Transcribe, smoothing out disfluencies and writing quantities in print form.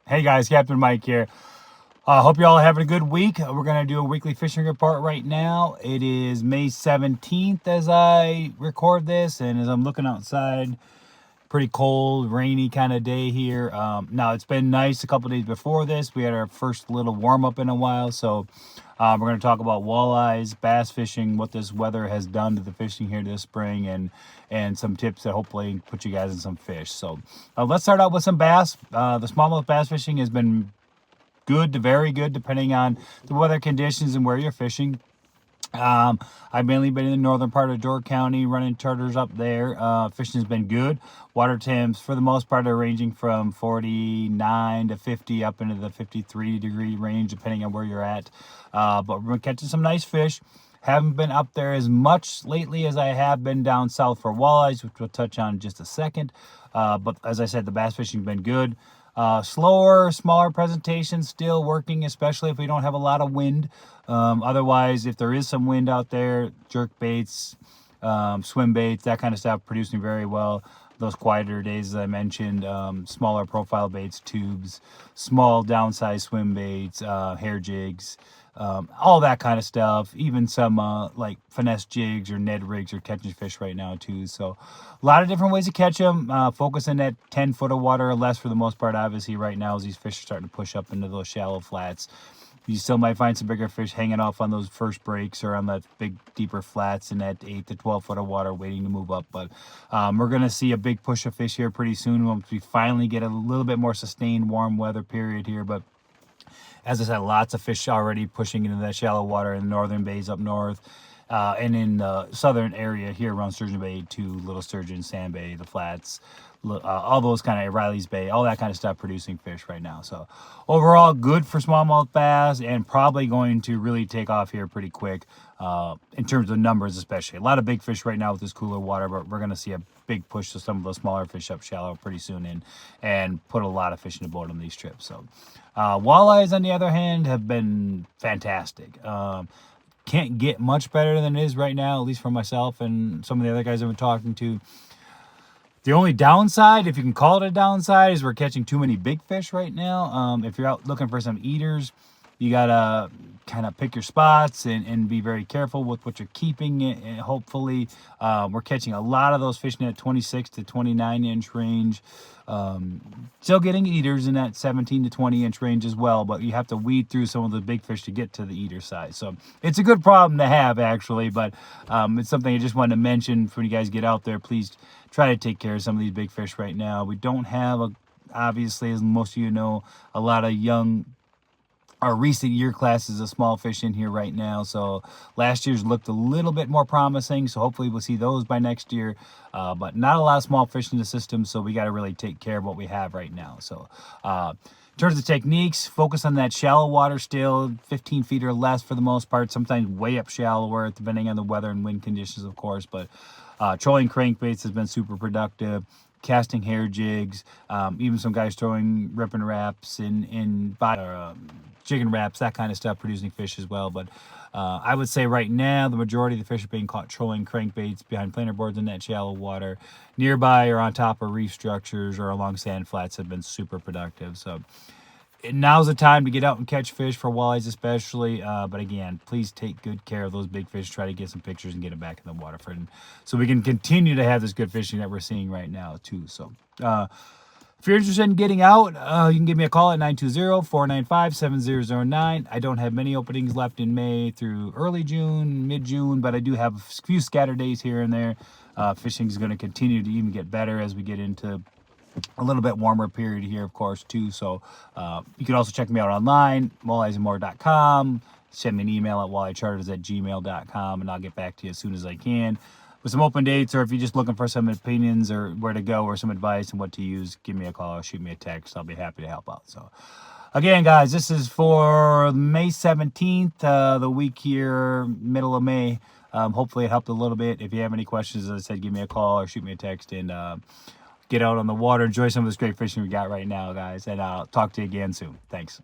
Hey guys, Captain Mike here. Hope you all having a good week. We're going to do a weekly fishing report right now. It is May 17th as I record this, and as I'm looking outside, pretty cold, rainy kind of day here. Now, it's been nice a couple days before this. We had our first little warm-up in a while, so we're going to talk about walleyes, bass fishing, what this weather has done to the fishing here this spring, and some tips that hopefully put you guys in some fish. So let's start out with some bass. The smallmouth bass fishing has been good to very good depending on the weather conditions and where you're fishing. I've mainly been in the northern part of Door County running charters up there. Fishing has been good. Water temps for the most part are ranging from 49 to 50 up into the 53-degree range depending on where you're at. But we're catching some nice fish. Haven't been up there as much lately as I have been down south for walleyes, which we'll touch on in just a second. But as I said, the bass fishing has been good. Slower, smaller presentations still working, especially if we don't have a lot of wind. Otherwise, if there is some wind out there, jerk baits, swim baits, that kind of stuff producing very well. Those quieter days, as I mentioned, smaller profile baits, tubes, small downsized swim baits, hair jigs, all that kind of stuff. Even some like finesse jigs or Ned rigs are catching fish right now too. So a lot of different ways to catch them. Focusing at 10 foot of water or less for the most part, obviously, right now as these fish are starting to push up into those shallow flats. You still might find some bigger fish hanging off on those first breaks or on that big, deeper flats in that 8 to 12 foot of water waiting to move up. But we're going to see a big push of fish here pretty soon once we finally get a little bit more sustained warm weather period here. But as I said, lots of fish already pushing into that shallow water in the northern bays up north. And in the southern area here around Sturgeon Bay to Little Sturgeon, Sand Bay, the flats, all those kind of Riley's Bay, all that kind of stuff producing fish right now. So overall, good for smallmouth bass and probably going to really take off here pretty quick in terms of numbers especially. A lot of big fish right now with this cooler water, but we're going to see a big push to some of those smaller fish up shallow pretty soon and put a lot of fish in the boat on these trips. So walleyes, on the other hand, have been fantastic. Can't get much better than it is right now, at least for myself and some of the other guys I've been talking to. The only downside, if you can call it a downside, is we're catching too many big fish right now. If you're out looking for some eaters, you got to kind of pick your spots and be very careful with what you're keeping. And hopefully, we're catching a lot of those fish in that 26 to 29 inch range. Still getting eaters in that 17 to 20 inch range as well, but you have to weed through some of the big fish to get to the eater size. So it's a good problem to have, actually, but it's something I just wanted to mention for when you guys get out there. Please try to take care of some of these big fish right now. We don't have, obviously, as most of you know, a lot of young our recent year classes of small fish in here right now. So last year's looked a little bit more promising. So hopefully we'll see those by next year. But not a lot of small fish in the system. So we got to really take care of what we have right now. So in terms of techniques, focus on that shallow water still, 15 feet or less for the most part. Sometimes way up shallower, depending on the weather and wind conditions, of course. But trolling crankbaits has been super productive. Casting hair jigs, even some guys throwing ripping wraps in jigging wraps, that kind of stuff, producing fish as well. But I would say right now, the majority of the fish are being caught trolling crankbaits behind planer boards in that shallow water. Nearby or on top of reef structures or along sand flats have been super productive. So now's the time to get out and catch fish for walleyes especially. But again, please take good care of those big fish. Try to get some pictures and get them back in the water so we can continue to have this good fishing that we're seeing right now too. So if you're interested in getting out, you can give me a call at 920-495-7009. I don't have many openings left in May through early June, mid-June, but I do have a few scatter days here and there. Fishing is going to continue to even get better as we get into a little bit warmer period here, of course, too. So you can also check me out online, walleyesandmore.com. Send me an email at wallycharters@gmail.com, and I'll get back to you as soon as I can with some open dates, or if you're just looking for some opinions or where to go or some advice and what to use, give me a call or shoot me a text. I'll be happy to help out. So again, guys, this is for May 17th, the week here, middle of May. Hopefully it helped a little bit. If you have any questions, as I said, give me a call or shoot me a text, and get out on the water, enjoy some of this great fishing we got right now, guys. And I'll talk to you again soon. Thanks.